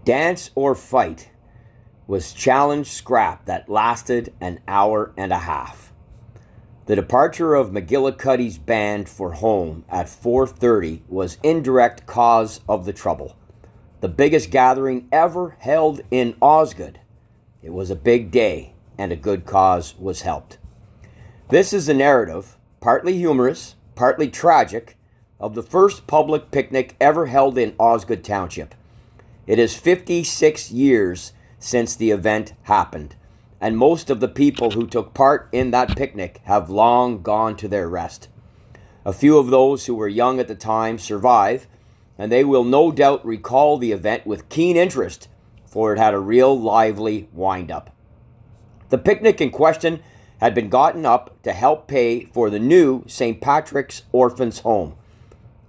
Dance or Fight was challenge scrap that lasted an hour and a half. The departure of McGillicuddy's band for home at 4:30 was indirect cause of the trouble. The biggest gathering ever held in Osgood. It was a big day, and a good cause was helped. This is a narrative, partly humorous, partly tragic, of the first public picnic ever held in Osgood Township. It is 56 years since the event happened, and most of the people who took part in that picnic have long gone to their rest. A few of those who were young at the time survive, and they will no doubt recall the event with keen interest, for it had a real lively wind-up. The picnic in question had been gotten up to help pay for the new St. Patrick's Orphans Home.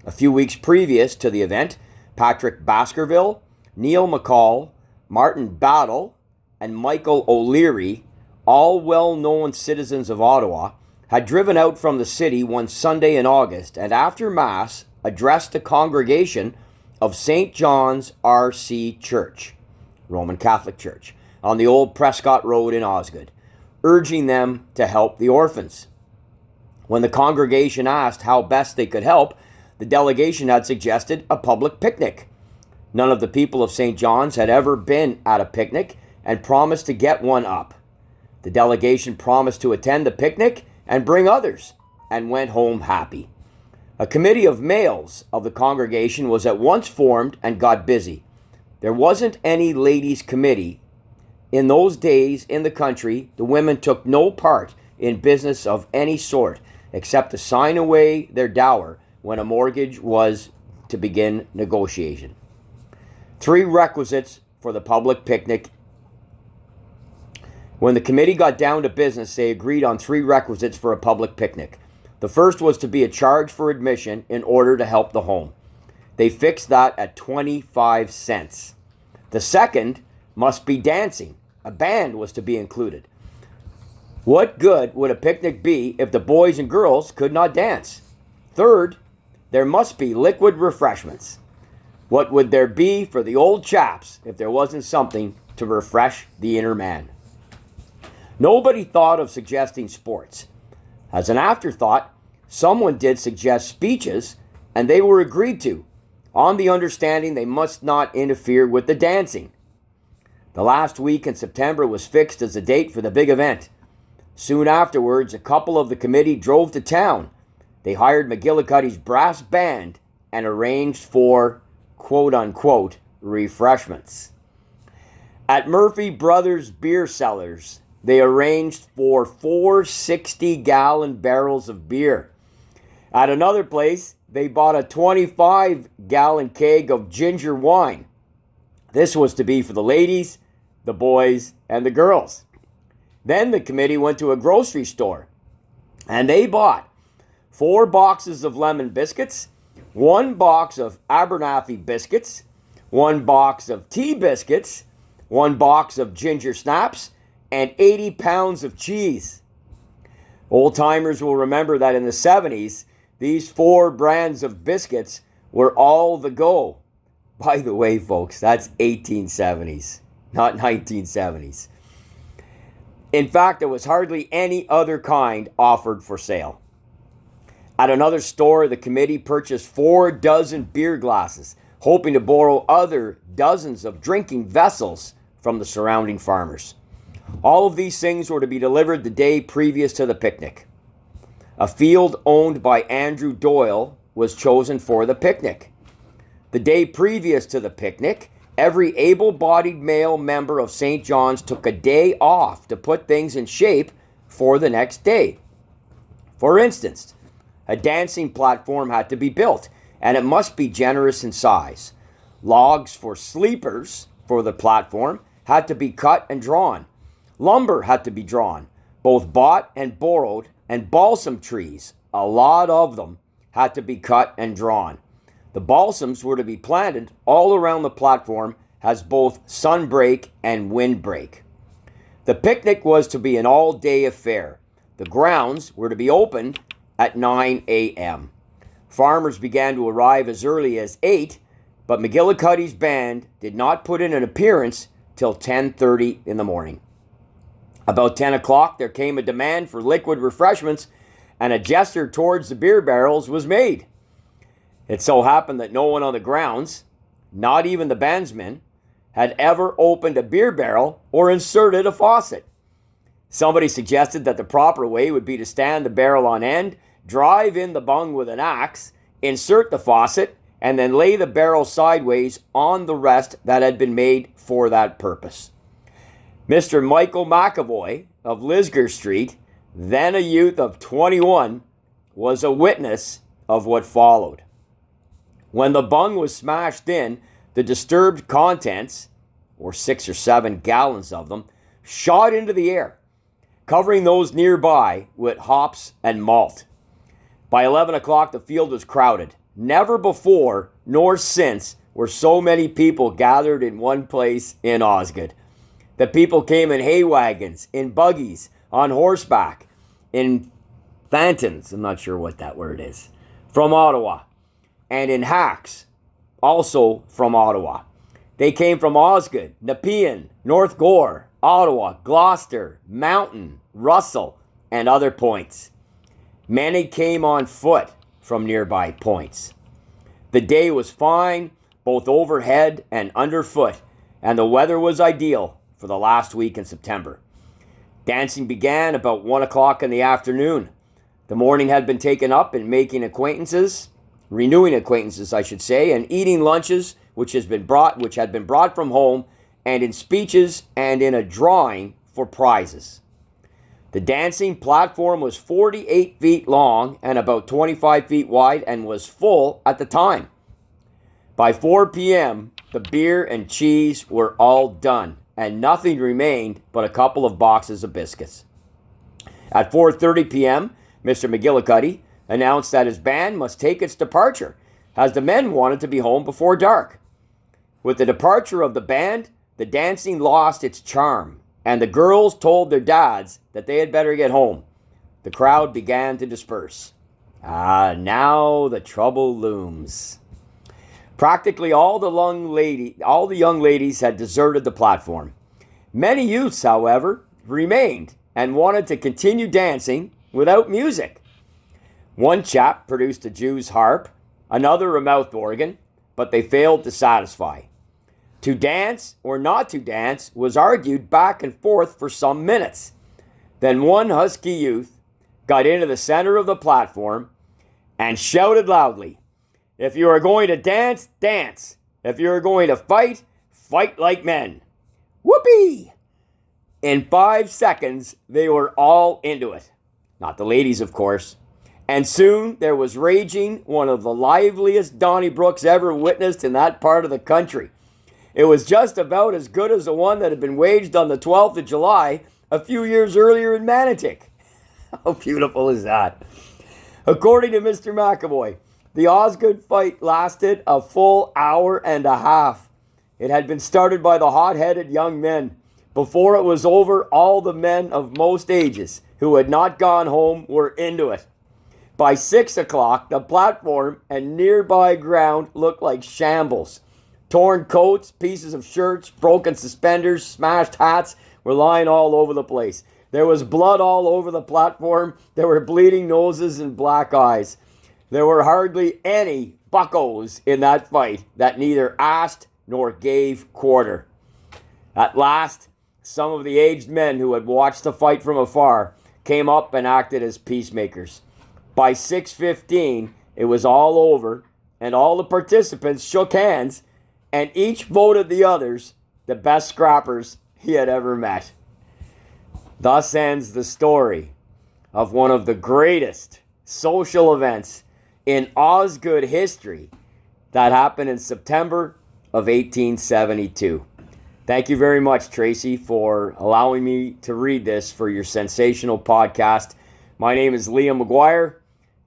A few weeks previous to the event, Patrick Baskerville, Neil McCall, Martin Battle, and Michael O'Leary, all well-known citizens of Ottawa, had driven out from the city one Sunday in August and after Mass addressed the congregation of St. John's R.C. Church, Roman Catholic Church, on the old Prescott Road in Osgood, urging them to help the orphans. When the congregation asked how best they could help, the delegation had suggested a public picnic. None of the people of St. John's had ever been at a picnic and promised to get one up. The delegation promised to attend the picnic and bring others, and went home happy. A committee of males of the congregation was at once formed and got busy. There wasn't any ladies' committee. In those days in the country, the women took no part in business of any sort except to sign away their dower when a mortgage was to begin negotiation. 3 requisites for the public picnic. When the committee got down to business, they agreed on 3 requisites for a public picnic. The first was to be a charge for admission in order to help the home. They fixed that at 25 cents. The second must be dancing. A band was to be included. What good would a picnic be if the boys and girls could not dance? Third, there must be liquid refreshments. What would there be for the old chaps if there wasn't something to refresh the inner man? Nobody thought of suggesting sports. As an afterthought, someone did suggest speeches, and they were agreed to, on the understanding they must not interfere with the dancing. The last week in September was fixed as a date for the big event. Soon afterwards, a couple of the committee drove to town. They hired McGillicuddy's brass band and arranged for quote-unquote refreshments. At Murphy Brothers Beer Cellars, they arranged for 4 60-gallon barrels of beer. At another place, they bought a 25-gallon keg of ginger wine. This was to be for the ladies, the boys, and the girls. Then the committee went to a grocery store, and they bought 4 boxes of lemon biscuits, 1 box of Abernathy biscuits, 1 box of tea biscuits, 1 box of ginger snaps, and 80 pounds of cheese. Old-timers will remember that in the 70s, these 4 brands of biscuits were all the go. By the way, folks, that's 1870s, not 1970s. In fact, there was hardly any other kind offered for sale. At another store, the committee purchased 4 dozen beer glasses, hoping to borrow other dozens of drinking vessels from the surrounding farmers. All of these things were to be delivered the day previous to the picnic. A field owned by Andrew Doyle was chosen for the picnic. The day previous to the picnic, every able-bodied male member of St. John's took a day off to put things in shape for the next day. For instance, a dancing platform had to be built, and it must be generous in size. Logs for sleepers for the platform had to be cut and drawn. Lumber had to be drawn, both bought and borrowed, and balsam trees, a lot of them, had to be cut and drawn. The balsams were to be planted all around the platform as both sunbreak and windbreak. The picnic was to be an all-day affair. The grounds were to be opened at 9 a.m. Farmers began to arrive as early as 8, but McGillicuddy's band did not put in an appearance till 10:30 in the morning. About 10 o'clock, there came a demand for liquid refreshments, and a gesture towards the beer barrels was made. It so happened that no one on the grounds, not even the bandsmen, had ever opened a beer barrel or inserted a faucet. Somebody suggested that the proper way would be to stand the barrel on end, drive in the bung with an axe, insert the faucet, and then lay the barrel sideways on the rest that had been made for that purpose. Mr. Michael McAvoy of Lisgar Street, then a youth of 21, was a witness of what followed. When the bung was smashed in, the disturbed contents, or 6 or 7 gallons of them, shot into the air, covering those nearby with hops and malt. By 11 o'clock, the field was crowded. Never before nor since were so many people gathered in one place in Osgood. The people came in hay wagons, in buggies, on horseback, in phaetons, I'm not sure what that word is, from Ottawa, and in hacks, also from Ottawa. They came from Osgood, Nepean, North Gore, Ottawa, Gloucester, Mountain, Russell, and other points. Many came on foot from nearby points. The day was fine, both overhead and underfoot, and the weather was ideal for the last week in September. Dancing began about 1 o'clock in the afternoon. The morning had been taken up in making acquaintances, renewing acquaintances, I should say, and eating lunches which had been brought from home, and in speeches and in a drawing for prizes. The dancing platform was 48 feet long and about 25 feet wide and was full at the time. By 4 p.m., the beer and cheese were all done, and nothing remained but a couple of boxes of biscuits. At 4:30 p.m., Mr. McGillicuddy announced that his band must take its departure, as the men wanted to be home before dark. With the departure of the band, the dancing lost its charm, and the girls told their dads that they had better get home. The crowd began to disperse. Now the trouble looms. Practically all the young ladies had deserted the platform. Many youths, however, remained and wanted to continue dancing without music. One chap produced a Jew's harp, another a mouth organ, but they failed to satisfy. To dance or not to dance was argued back and forth for some minutes. Then one husky youth got into the center of the platform and shouted loudly, "If you are going to dance, dance. If you are going to fight, fight like men." Whoopee! In 5 seconds, they were all into it. Not the ladies, of course. And soon there was raging one of the liveliest Donnybrooks ever witnessed in that part of the country. It was just about as good as the one that had been waged on the 12th of July a few years earlier in Manotick. How beautiful is that? According to Mr. McAvoy, the Osgood fight lasted a full hour and a half. It had been started by the hot-headed young men. Before it was over, all the men of most ages who had not gone home were into it. By 6 o'clock, the platform and nearby ground looked like shambles. Torn coats, pieces of shirts, broken suspenders, smashed hats were lying all over the place. There was blood all over the platform. There were bleeding noses and black eyes. There were hardly any buckos in that fight that neither asked nor gave quarter. At last, some of the aged men who had watched the fight from afar came up and acted as peacemakers. By 6:15, it was all over, and all the participants shook hands, and each voted the others the best scrappers he had ever met. Thus ends the story of one of the greatest social events in Osgood history that happened in September of 1872. Thank you very much, Tracy, for allowing me to read this for your sensational podcast. My name is Liam McGuire.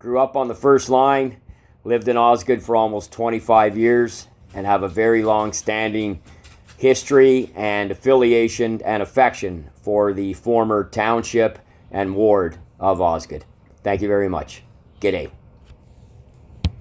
Grew up on the first line, lived in Osgood for almost 25 years, and have a very long-standing history and affiliation and affection for the former township and ward of Osgood. Thank you very much. G'day.